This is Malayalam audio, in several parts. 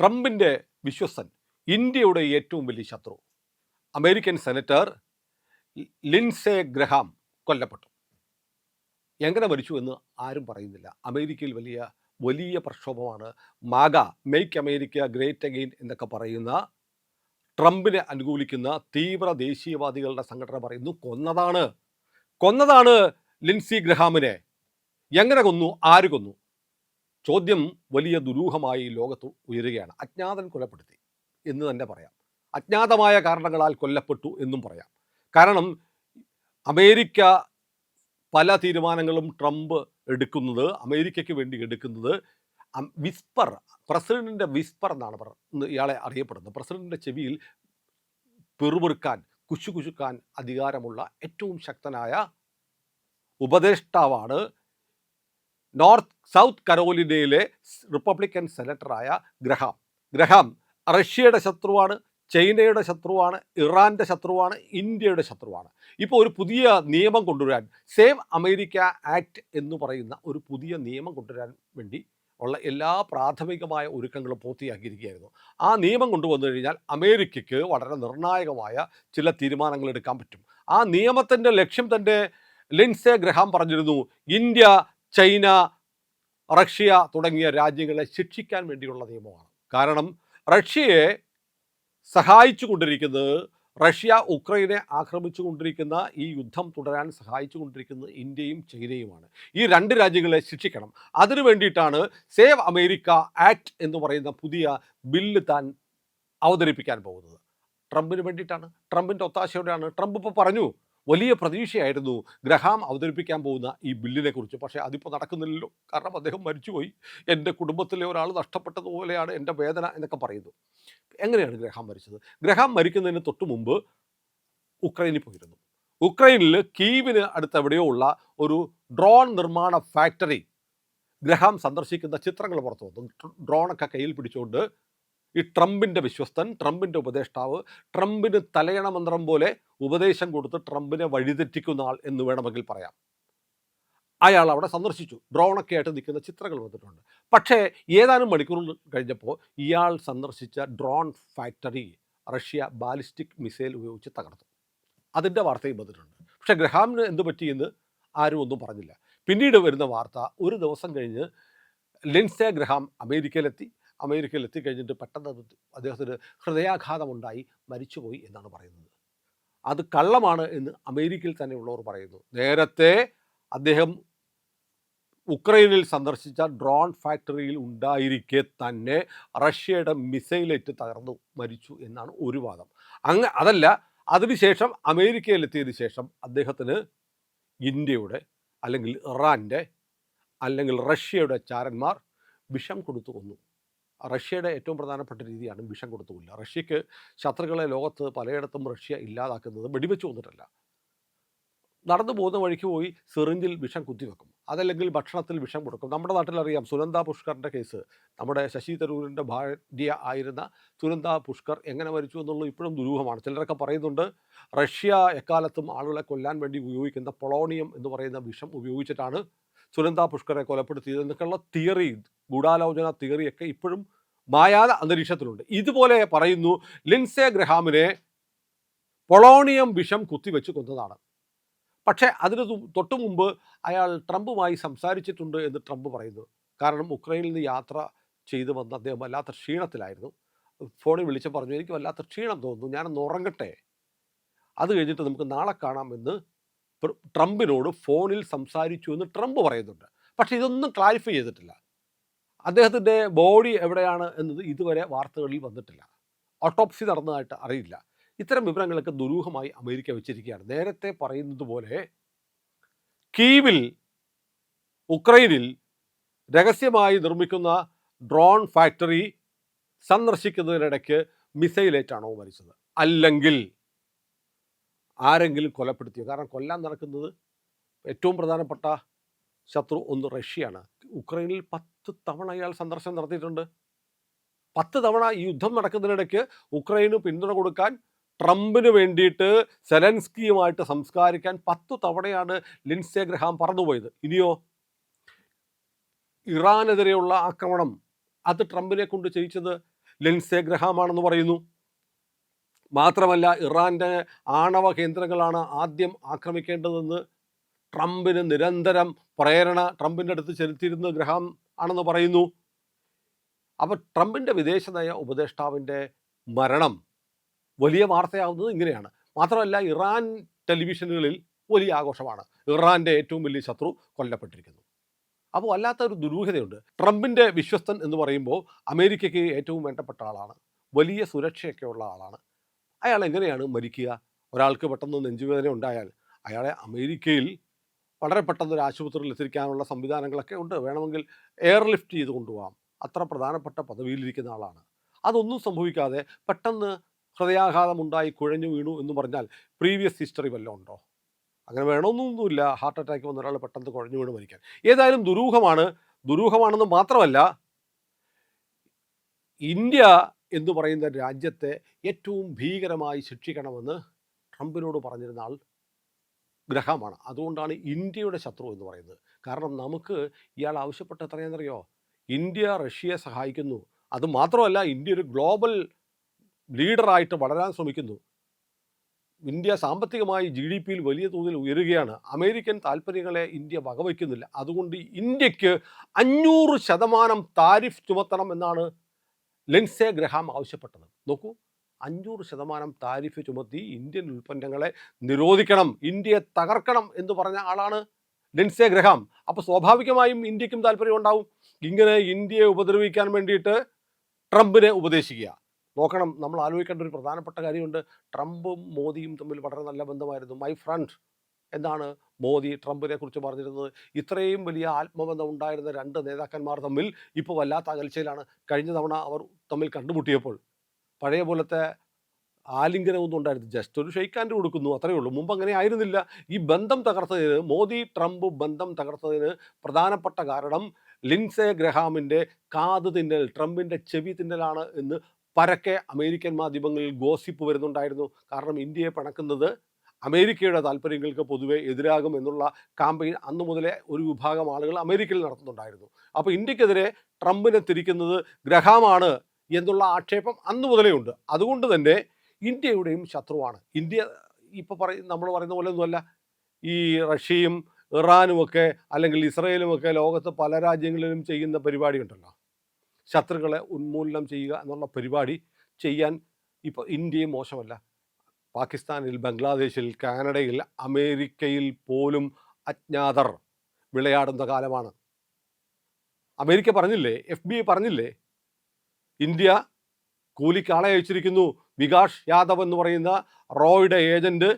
ട്രംപിൻ്റെ വിശ്വസ്തൻ, ഇന്ത്യയുടെ ഏറ്റവും വലിയ ശത്രു, അമേരിക്കൻ സെനറ്റർ ലിൻസെ ഗ്രഹാം കൊല്ലപ്പെട്ടു. എങ്ങനെ മരിച്ചു എന്ന് ആരും പറയുന്നില്ല. അമേരിക്കയിൽ വലിയ വലിയ പ്രക്ഷോഭമാണ്. മാഗ, മെയ്ക്ക് അമേരിക്ക ഗ്രേറ്റ് അഗെയിൻ എന്നൊക്കെ പറയുന്ന ട്രംപിനെ അനുകൂലിക്കുന്ന തീവ്ര ദേശീയവാദികളുടെ സംഘടന പറയുന്നു കൊന്നതാണ് ലിൻസി ഗ്രഹാമിനെ. എങ്ങനെ കൊന്നു, ആര് കൊന്നു? ചോദ്യം വലിയ ദുരൂഹമായി ലോകത്ത് ഉയരുകയാണ്. അജ്ഞാതൻ കൊലപ്പെടുത്തി എന്ന് തന്നെ പറയാം, അജ്ഞാതമായ കാരണങ്ങളാൽ കൊല്ലപ്പെട്ടു എന്നും പറയാം. കാരണം അമേരിക്ക പല തീരുമാനങ്ങളും ട്രംപ് എടുക്കുന്നത്, അമേരിക്കയ്ക്ക് വേണ്ടി എടുക്കുന്നത് വിസ്പർ, പ്രസിഡന്റിൻ്റെ വിസ്പർ എന്നാണ് ഇയാളെ അറിയപ്പെടുന്നത്. പ്രസിഡന്റിൻ്റെ ചെവിയിൽ പിറുപിറുക്കാൻ, കുശുകുശുക്കാൻ അധികാരമുള്ള ഏറ്റവും ശക്തനായ ഉപദേഷ്ടാവാണ് സൗത്ത് കരോലിനയിലെ റിപ്പബ്ലിക്കൻ സെനറ്ററായ ഗ്രഹാം റഷ്യയുടെ ശത്രുവാണ്, ചൈനയുടെ ശത്രുവാണ്, ഇറാൻ്റെ ശത്രുവാണ്, ഇന്ത്യയുടെ ശത്രുവാണ്. ഇപ്പോൾ ഒരു പുതിയ നിയമം കൊണ്ടുവരാൻ, സേവ് അമേരിക്ക ആക്ട് എന്ന് പറയുന്ന ഒരു പുതിയ നിയമം കൊണ്ടുവരാൻ വേണ്ടി ഉള്ള എല്ലാ പ്രാഥമികമായ ഒരുക്കങ്ങളും പൂർത്തിയാക്കിയിരിക്കുകയായിരുന്നു. ആ നിയമം കൊണ്ടുവന്നു കഴിഞ്ഞാൽ അമേരിക്കയ്ക്ക് വളരെ നിർണായകമായ ചില തീരുമാനങ്ങൾ എടുക്കാൻ പറ്റും. ആ നിയമത്തിൻ്റെ ലക്ഷ്യം തന്നെ ലിൻസെ ഗ്രഹാം പറഞ്ഞിരുന്നു, ഇന്ത്യ, ചൈന, റഷ്യ തുടങ്ങിയ രാജ്യങ്ങളെ ശിക്ഷിക്കാൻ വേണ്ടിയുള്ള നിയമമാണ്. കാരണം റഷ്യയെ സഹായിച്ചു കൊണ്ടിരിക്കുന്നത്, റഷ്യ ഉക്രൈനെ ആക്രമിച്ചു കൊണ്ടിരിക്കുന്ന ഈ യുദ്ധം തുടരാൻ സഹായിച്ചു കൊണ്ടിരിക്കുന്നത് ഇന്ത്യയും ചൈനയുമാണ്. ഈ രണ്ട് രാജ്യങ്ങളെ ശിക്ഷിക്കണം. അതിനു വേണ്ടിയിട്ടാണ് സേവ് അമേരിക്ക ആക്ട് എന്ന് പറയുന്ന പുതിയ ബില്ല് താൻ അവതരിപ്പിക്കാൻ പോകുന്നത്. ട്രംപിന് വേണ്ടിയിട്ടാണ്, ട്രംപിൻ്റെ ഒത്താശയോടെയാണ്. ട്രംപ് ഇപ്പോൾ പറഞ്ഞു, വലിയ പ്രതീക്ഷയായിരുന്നു ഗ്രഹാം അവതരിപ്പിക്കാൻ പോകുന്ന ഈ ബില്ലിനെ കുറിച്ച്. പക്ഷേ അതിപ്പോൾ നടക്കുന്നില്ലല്ലോ, കാരണം അദ്ദേഹം മരിച്ചുപോയി. എൻ്റെ കുടുംബത്തിലെ ഒരാൾ നഷ്ടപ്പെട്ടതുപോലെയാണ് എൻ്റെ വേദന എന്നൊക്കെ പറയുന്നു. എങ്ങനെയാണ് ഗ്രഹാം മരിച്ചത്? ഗ്രഹാം മരിക്കുന്നതിന് തൊട്ട് മുമ്പ് ഉക്രൈനിൽ പോയിരുന്നു. ഉക്രൈനിൽ കീവിന് അടുത്തെവിടെയോ ഉള്ള ഒരു ഡ്രോൺ നിർമ്മാണ ഫാക്ടറി ഗ്രഹാം സന്ദർശിക്കുന്ന ചിത്രങ്ങൾ പുറത്തു വന്നു. ഡ്രോണൊക്കെ കയ്യിൽ പിടിച്ചുകൊണ്ട് ഈ ട്രംപിൻ്റെ വിശ്വസ്തൻ, ട്രംപിൻ്റെ ഉപദേഷ്ടാവ്, ട്രംപിന് തലയണ മന്ത്രം പോലെ ഉപദേശം കൊടുത്ത് ട്രംപിനെ വഴിതെറ്റിക്കുന്ന ആൾ എന്ന് വേണമെങ്കിൽ പറയാം, അയാൾ അവിടെ സന്ദർശിച്ചു. ഡ്രോണൊക്കെ ആയിട്ട് നിൽക്കുന്ന ചിത്രങ്ങൾ വന്നിട്ടുണ്ട്. പക്ഷേ ഏതാനും മണിക്കൂറുകൾ കഴിഞ്ഞപ്പോൾ ഇയാൾ സന്ദർശിച്ച drone factory Russia ballistic missile ഉപയോഗിച്ച് തകർത്തു. അതിൻ്റെ വാർത്തയും വന്നിട്ടുണ്ട്. പക്ഷേ ഗ്രഹാമിന് എന്ത് പറ്റിയെന്ന് ആരും ഒന്നും പറഞ്ഞില്ല. പിന്നീട് വരുന്ന വാർത്ത, ഒരു ദിവസം കഴിഞ്ഞ് ലിൻസെ ഗ്രഹാം അമേരിക്കയിൽ എത്തിക്കഴിഞ്ഞിട്ട് പെട്ടെന്ന് അദ്ദേഹത്തിന് ഹൃദയാഘാതമുണ്ടായി മരിച്ചുപോയി എന്നാണ് പറയുന്നത്. അത് കള്ളമാണ് എന്ന് അമേരിക്കയിൽ തന്നെയുള്ളവർ പറയുന്നു. നേരത്തെ അദ്ദേഹം ഉക്രൈനിൽ സന്ദർശിച്ച ഡ്രോൺ ഫാക്ടറിയിൽ ഉണ്ടായിരിക്കെ തന്നെ റഷ്യയുടെ മിസൈലേറ്റ് തകർന്നു മരിച്ചു എന്നാണ് ഒരു വാദം. അതല്ല, അതിനുശേഷം അമേരിക്കയിലെത്തിയതിനു ശേഷം അദ്ദേഹത്തിന് ഇന്ത്യയുടെ അല്ലെങ്കിൽ ഇറാൻ്റെ അല്ലെങ്കിൽ റഷ്യയുടെ ചാരന്മാർ വിഷം കൊടുത്തു കൊന്നു. റഷ്യയുടെ ഏറ്റവും പ്രധാനപ്പെട്ട രീതിയാണ് വിഷം കൊടുത്തു കൊല്ലുക. റഷ്യക്ക് ശത്രുക്കളെ ലോകത്ത് പലയിടത്തും റഷ്യ ഇല്ലാതാക്കുന്നത് വെടിവെച്ച് കൊന്നിട്ടല്ല, നടന്നു പോകുന്ന വഴിക്ക് പോയി സിറിഞ്ചിൽ വിഷം കുത്തിവെക്കും, അതല്ലെങ്കിൽ ഭക്ഷണത്തിൽ വിഷം കൊടുക്കും. നമ്മുടെ നാട്ടിലറിയാം സുനന്ദ പുഷ്കറിൻ്റെ കേസ്. നമ്മുടെ ശശി തരൂരിൻ്റെ ഭാര്യ ആയിരുന്ന സുനന്ദ പുഷ്കർ എങ്ങനെ മരിച്ചു എന്നുള്ളത് ഇപ്പോഴും ദുരൂഹമാണ്. ചിലരൊക്കെ പറയുന്നുണ്ട് റഷ്യ എക്കാലത്തും ആളുകളെ കൊല്ലാൻ വേണ്ടി ഉപയോഗിക്കുന്ന പൊളോണിയം എന്ന് പറയുന്ന വിഷം ഉപയോഗിച്ചിട്ടാണ് സുനന്ദ പുഷ്കറെ കൊലപ്പെടുത്തിയത് എന്നൊക്കെയുള്ള തിയറി, ഗൂഢാലോചന തിയറിയൊക്കെ ഇപ്പോഴും മായാതെ അന്തരീക്ഷത്തിലുണ്ട്. ഇതുപോലെ പറയുന്നു ലിൻസെ ഗ്രഹാമിനെ പൊളോണിയം വിഷം കുത്തിവെച്ച് കൊന്നതാണ്. പക്ഷേ അതിന് തൊട്ടു മുമ്പ് അയാൾ ട്രംപുമായി സംസാരിച്ചിട്ടുണ്ട് എന്ന് ട്രംപ് പറയുന്നു. കാരണം ഉക്രൈനിൽ നിന്ന് യാത്ര ചെയ്ത് വന്ന് അദ്ദേഹം വല്ലാത്ത ക്ഷീണത്തിലായിരുന്നു. ഫോണിൽ വിളിച്ച് പറഞ്ഞു, എനിക്ക് വല്ലാത്ത ക്ഷീണം തോന്നുന്നു, ഞാനൊന്ന് ഉറങ്ങട്ടെ, അത് കഴിഞ്ഞിട്ട് നമുക്ക് നാളെ കാണാമെന്ന് ട്രംപിനോട് ഫോണിൽ സംസാരിച്ചു എന്ന് ട്രംപ് പറയുന്നുണ്ട്. പക്ഷേ ഇതൊന്നും ക്ലാരിഫൈ ചെയ്തിട്ടില്ല. അദ്ദേഹത്തിൻ്റെ ബോഡി എവിടെയാണ് എന്നത് ഇതുവരെ വാർത്തകളിൽ വന്നിട്ടില്ല. ഓട്ടോപ്സി നടന്നതായിട്ട് അറിയില്ല. ഇത്തരം വിവരങ്ങളൊക്കെ ദുരൂഹമായി അമേരിക്ക വെച്ചിരിക്കുകയാണ്. നേരത്തെ പറയുന്നത് പോലെ കീവിൽ, ഉക്രൈനിൽ രഹസ്യമായി നിർമ്മിക്കുന്ന ഡ്രോൺ ഫാക്ടറി സന്ദർശിക്കുന്നതിനിടയ്ക്ക് മിസൈലേറ്റാണോ മരിച്ചത്, അല്ലെങ്കിൽ ആരെങ്കിലും കൊലപ്പെടുത്തിയോ? കാരണം കൊല്ലാൻ നടക്കുന്നത് ഏറ്റവും പ്രധാനപ്പെട്ട ശത്രു ഒന്ന് റഷ്യയാണ്. ഉക്രൈനിൽ 10 തവണ അയാൾ സന്ദർശനം നടത്തിയിട്ടുണ്ട്. 10 തവണ ഈ യുദ്ധം നടക്കുന്നതിനിടയ്ക്ക് ഉക്രൈന് പിന്തുണ കൊടുക്കാൻ, ട്രംപിന് വേണ്ടിയിട്ട് സെലൻസ്കിയുമായിട്ട് സംസ്കാരിക്കാൻ 10 തവണയാണ് ലിൻസെ ഗ്രഹാം പറന്നുപോയത്. ഇനിയോ ഇറാനെതിരെയുള്ള ആക്രമണം, അത് ട്രംപിനെ കൊണ്ട് ചെയ്യിച്ചത് ലിൻസെ ഗ്രഹാമാണെന്ന് പറയുന്നു. മാത്രമല്ല ഇറാൻ്റെ ആണവ കേന്ദ്രങ്ങളാണ് ആദ്യം ആക്രമിക്കേണ്ടതെന്ന് ട്രംപിന് നിരന്തരം പ്രേരണ ട്രംപിൻ്റെ അടുത്ത് ചെലുത്തിയിരുന്ന ഗ്രഹാം ആണെന്ന് പറയുന്നു. അപ്പോൾ ട്രംപിൻ്റെ വിദേശനയ ഉപദേഷ്ടാവിൻ്റെ മരണം വലിയ വാർത്തയാവുന്നത് ഇങ്ങനെയാണ്. മാത്രമല്ല ഇറാൻ ടെലിവിഷനുകളിൽ വലിയ ആഘോഷമാണ്. ഇറാൻ്റെ ഏറ്റവും വലിയ ശത്രു കൊല്ലപ്പെട്ടിരിക്കുന്നു. അപ്പോൾ വല്ലാത്തൊരു ദുരൂഹതയുണ്ട്. ട്രംപിൻ്റെ വിശ്വസ്തൻ എന്ന് പറയുമ്പോൾ അമേരിക്കയ്ക്ക് ഏറ്റവും വേണ്ടപ്പെട്ട ആളാണ്, വലിയ സുരക്ഷയൊക്കെ ഉള്ള ആളാണ്. അയാൾ എങ്ങനെയാണ് മരിക്കുക? ഒരാൾക്ക് പെട്ടെന്ന് നെഞ്ചുവേദന ഉണ്ടായാൽ അയാളെ അമേരിക്കയിൽ വളരെ പെട്ടെന്ന് ഒരു ആശുപത്രിയിൽ എത്തിക്കാനുള്ള സംവിധാനങ്ങളൊക്കെ ഉണ്ട്. വേണമെങ്കിൽ എയർലിഫ്റ്റ് ചെയ്ത് കൊണ്ടുപോകാം. അത്ര പ്രധാനപ്പെട്ട പദവിയിലിരിക്കുന്ന ആളാണ്. അതൊന്നും സംഭവിക്കാതെ പെട്ടെന്ന് ഹൃദയാഘാതം ഉണ്ടായി കുഴഞ്ഞു വീണു എന്ന് പറഞ്ഞാൽ പ്രീവിയസ് ഹിസ്റ്ററി വല്ലതും ഉണ്ടോ? അങ്ങനെ വേണമെന്നൊന്നുമില്ല ഹാർട്ട് അറ്റാക്ക് വന്ന ഒരാൾ പെട്ടെന്ന് കുഴഞ്ഞു വീണ് മരിക്കാൻ. ഏതായാലും ദുരൂഹമാണെന്ന് മാത്രമല്ല, ഇന്ത്യ എന്ന് പറയുന്ന രാജ്യത്തെ ഏറ്റവും ഭീകരമായി ശിക്ഷിക്കണമെന്ന് ട്രംപിനോട് പറഞ്ഞിരുന്ന ആൾ ഗ്രഹമാണ്. അതുകൊണ്ടാണ് ഇന്ത്യയുടെ ശത്രു എന്ന് പറയുന്നത്. കാരണം നമുക്ക് ഇയാൾ ആവശ്യപ്പെട്ട എത്രയാണെന്നറിയോ? ഇന്ത്യ റഷ്യയെ സഹായിക്കുന്നു. അതുമാത്രമല്ല, ഇന്ത്യ ഒരു ഗ്ലോബൽ ലീഡറായിട്ട് വളരാൻ ശ്രമിക്കുന്നു. ഇന്ത്യ സാമ്പത്തികമായി GDP-യിൽ വലിയ തോതിൽ ഉയരുകയാണ്. അമേരിക്കൻ താല്പര്യങ്ങളെ ഇന്ത്യ വകവയ്ക്കുന്നില്ല. അതുകൊണ്ട് ഇന്ത്യക്ക് 500% താരിഫ് ചുമത്തണം എന്നാണ് ലിൻസെ ഗ്രഹാം ആവശ്യപ്പെട്ടത്. നോക്കൂ, 500% താരിഫ് ചുമത്തി ഇന്ത്യൻ ഉൽപ്പന്നങ്ങളെ നിരോധിക്കണം, ഇന്ത്യയെ തകർക്കണം എന്ന് പറഞ്ഞ ആളാണ് ലിൻസെ ഗ്രഹാം. അപ്പോൾ സ്വാഭാവികമായും ഇന്ത്യക്കും താല്പര്യം ഉണ്ടാവും. ഇങ്ങനെ ഇന്ത്യയെ ഉപദ്രവിക്കാൻ വേണ്ടിയിട്ട് ട്രംപിനെ ഉപദേശിക്കുക. നോക്കണം, നമ്മൾ ആലോചിക്കേണ്ട ഒരു പ്രധാനപ്പെട്ട കാര്യമുണ്ട്. ട്രംപും മോദിയും തമ്മിൽ വളരെ നല്ല ബന്ധമായിരുന്നു. മൈ ഫ്രണ്ട് എന്നാണ് മോദി ട്രംപിനെ കുറിച്ച് പറഞ്ഞിരുന്നത്. ഇത്രയും വലിയ ആത്മബന്ധം ഉണ്ടായിരുന്ന രണ്ട് നേതാക്കന്മാർ തമ്മിൽ ഇപ്പോൾ വല്ലാത്ത അകൽച്ചയിലാണ്. കഴിഞ്ഞ തവണ അവർ തമ്മിൽ കണ്ടുമുട്ടിയപ്പോൾ പഴയ പോലത്തെ ആലിംഗനമൊന്നും ഉണ്ടായിരുന്നു. ജസ്റ്റ് ഒരു ഷെയ്ക്ക് ഹാൻഡ് കൊടുക്കുന്നു, അത്രയേ ഉള്ളൂ. മുമ്പ് അങ്ങനെ ആയിരുന്നില്ല. ഈ ബന്ധം തകർത്തതിന്, മോദി ട്രംപ് ബന്ധം തകർത്തതിന് പ്രധാനപ്പെട്ട കാരണം ലിൻസെ ഗ്രഹാമിൻ്റെ കാത് തിന്നൽ, ട്രംപിൻ്റെ ചെവി തിന്നലാണ് എന്ന് പരക്കെ അമേരിക്കൻ മാധ്യമങ്ങളിൽ ഗോസിപ്പ് വരുന്നുണ്ടായിരുന്നു. കാരണം ഇന്ത്യയെ പിണക്കുന്നത് അമേരിക്കയുടെ താല്പര്യങ്ങൾക്ക് പൊതുവെ എതിരാകും എന്നുള്ള കാമ്പയിൻ അന്നു മുതലേ ഒരു വിഭാഗം ആളുകൾ അമേരിക്കയിൽ നടത്തുന്നുണ്ടായിരുന്നു. അപ്പോൾ ഇന്ത്യക്കെതിരെ ട്രംപിനെ തിരിക്കുന്നത് ഗ്രഹാമാണ് എന്നുള്ള ആക്ഷേപം അന്നു മുതലേ ഉണ്ട്. അതുകൊണ്ട് തന്നെ ഇന്ത്യയുടെയും ശത്രുവാണ്. ഇന്ത്യ ഇപ്പോൾ നമ്മൾ പറയുന്ന പോലെ ഒന്നുമല്ല. ഈ റഷ്യയും ഇറാനുമൊക്കെ അല്ലെങ്കിൽ ഇസ്രയേലുമൊക്കെ ലോകത്ത് പല രാജ്യങ്ങളിലും ചെയ്യുന്ന പരിപാടി ഉണ്ടല്ലോ, ശത്രുക്കളെ ഉന്മൂലനം ചെയ്യുക എന്നുള്ള പരിപാടി ചെയ്യാൻ ഇപ്പോൾ ഇന്ത്യയും മോശമല്ല. പാകിസ്ഥാനിൽ, ബംഗ്ലാദേശിൽ, കാനഡയിൽ, അമേരിക്കയിൽ പോലും അജ്ഞാതർ വിളയാടുന്ന കാലമാണ്. അമേരിക്ക പറഞ്ഞില്ലേ, FBI പറഞ്ഞില്ലേ, ഇന്ത്യ കൂലിക്കാളെ അയച്ചിരിക്കുന്നു. വികാഷ് യാദവ് എന്ന് പറയുന്ന റോയുടെ ഏജൻറ്റ്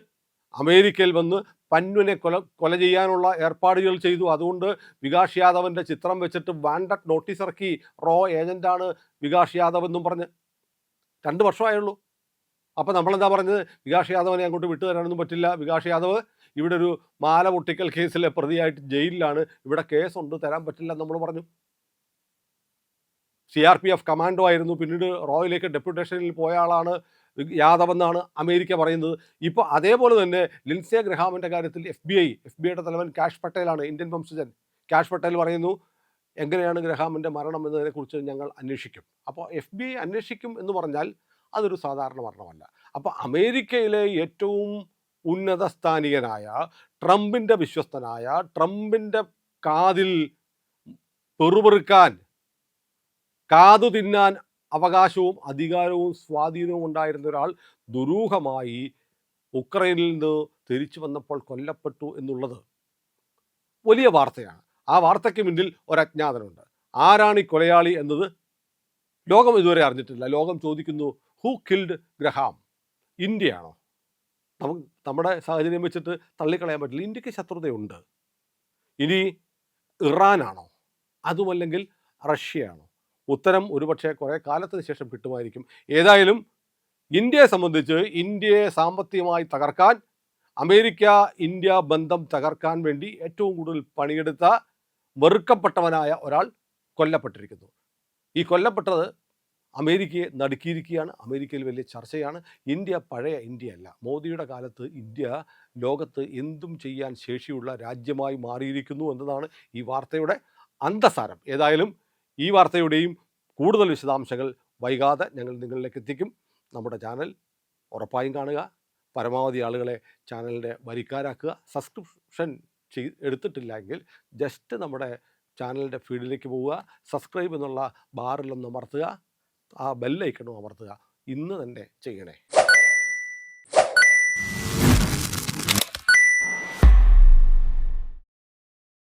അമേരിക്കയിൽ വന്ന് പന്നുവിനെ കൊല ചെയ്യാനുള്ള ഏർപ്പാടുകൾ ചെയ്തു. അതുകൊണ്ട് വികാഷ് യാദവിൻ്റെ ചിത്രം വെച്ചിട്ട് വാണ്ടഡ് നോട്ടീസ് ഇറക്കി. റോ ഏജൻ്റാണ് വികാഷ് യാദവ് എന്നും പറഞ്ഞ്. 2 വർഷമായുള്ളൂ. അപ്പോൾ നമ്മളെന്താ പറഞ്ഞത്? വികാഷ് യാദവിനെ അങ്ങോട്ട് വിട്ടു തരാനൊന്നും പറ്റില്ല. വികാഷ് യാദവ് ഇവിടെ ഒരു മാല പൊട്ടിക്കൽ കേസിലെ പ്രതിയായിട്ട് ജയിലിലാണ്. ഇവിടെ കേസുണ്ട്, തരാൻ പറ്റില്ല നമ്മൾ പറഞ്ഞു. CRPF കമാൻഡോ ആയിരുന്നു. പിന്നീട് റോയിലേക്ക് ഡെപ്യൂട്ടേഷനിൽ പോയ ആളാണ് യാദവ് എന്നാണ് അമേരിക്ക പറയുന്നത്. ഇപ്പോൾ അതേപോലെ തന്നെ ലിൻസെ ഗ്രഹാമിൻ്റെ കാര്യത്തിൽ FBIയുടെ തലവൻ കാഷ് പട്ടേലാണ്, ഇന്ത്യൻ വംശജൻ. കാഷ് പട്ടേൽ പറയുന്നു, എങ്ങനെയാണ് ഗ്രഹാമിൻ്റെ മരണം എന്നതിനെക്കുറിച്ച് ഞങ്ങൾ അന്വേഷിക്കും. അപ്പോൾ FBI അന്വേഷിക്കും എന്ന് പറഞ്ഞാൽ അതൊരു സാധാരണ മരണമല്ല. അപ്പോൾ അമേരിക്കയിലെ ഏറ്റവും ഉന്നതസ്ഥാനീയനായ, ട്രംപിൻ്റെ വിശ്വസ്തനായ, ട്രംപിൻ്റെ കാതിൽ പെറുപെറുക്കാൻ, കാതു തിന്നാൻ അവകാശവും അധികാരവും സ്വാധീനവും ഉണ്ടായിരുന്ന ഒരാൾ ദുരൂഹമായി ഉക്രൈനിൽ നിന്ന് തിരിച്ചു വന്നപ്പോൾ കൊല്ലപ്പെട്ടു എന്നുള്ളത് വലിയ വാർത്തയാണ്. ആ വാർത്തയ്ക്ക് മുന്നിൽ ഒരജ്ഞാതനുണ്ട്. ആരാണ് ഈ കൊലയാളി എന്നത് ലോകം ഇതുവരെ അറിഞ്ഞിട്ടില്ല. ലോകം ചോദിക്കുന്നു, ഹൂ കിൽഡ് ഗ്രഹാം? ഇന്ത്യയാണോ? നമ്മുടെ സാഹചര്യം വെച്ചിട്ട് തള്ളിക്കളയാൻ പറ്റില്ല. ഇന്ത്യക്ക് ശത്രുതയുണ്ട്. ഇനി ഇറാനാണോ? അതുമല്ലെങ്കിൽ റഷ്യയാണോ? ഉത്തരം ഒരുപക്ഷെ കുറേ കാലത്തിന് ശേഷം കിട്ടുമായിരിക്കും. ഏതായാലും ഇന്ത്യയെ സംബന്ധിച്ച്, ഇന്ത്യയെ സാമ്പത്തികമായി തകർക്കാൻ, അമേരിക്ക ഇന്ത്യ ബന്ധം തകർക്കാൻ വേണ്ടി ഏറ്റവും കൂടുതൽ പണിയെടുത്ത വെറുക്കപ്പെട്ടവനായ ഒരാൾ കൊല്ലപ്പെട്ടിരിക്കുന്നു. ഈ കൊല്ലപ്പെട്ടത് അമേരിക്കയെ നടുക്കിയിരിക്കുകയാണ്. അമേരിക്കയിൽ വലിയ ചർച്ചയാണ്. ഇന്ത്യ പഴയ ഇന്ത്യയല്ല. മോദിയുടെ കാലത്ത് ഇന്ത്യ ലോകത്ത് എന്തും ചെയ്യാൻ ശേഷിയുള്ള രാജ്യമായി മാറിയിരിക്കുന്നു എന്നതാണ് ഈ വാർത്തയുടെ അന്തസാരം. ഏതായാലും ഈ വാർത്തയുടെയും കൂടുതൽ വിശദാംശങ്ങൾ വൈകാതെ ഞങ്ങൾ നിങ്ങളിലേക്ക് എത്തിക്കും. നമ്മുടെ ചാനൽ ഉറപ്പായും കാണുക. പരമാവധി ആളുകളെ ചാനലിൻ്റെ വരിക്കാരാക്കുക. സബ്സ്ക്രിപ്ഷൻ എടുത്തിട്ടില്ലെങ്കിൽ ജസ്റ്റ് നമ്മുടെ ചാനലിൻ്റെ ഫീഡിലേക്ക് പോവുക, സബ്സ്ക്രൈബ് എന്നുള്ള ബാറിലൊന്ന് അമർത്തുക, ആ ബെല്ലൈക്കണും അമർത്തുക. ഇന്ന് തന്നെ ചെയ്യണേ.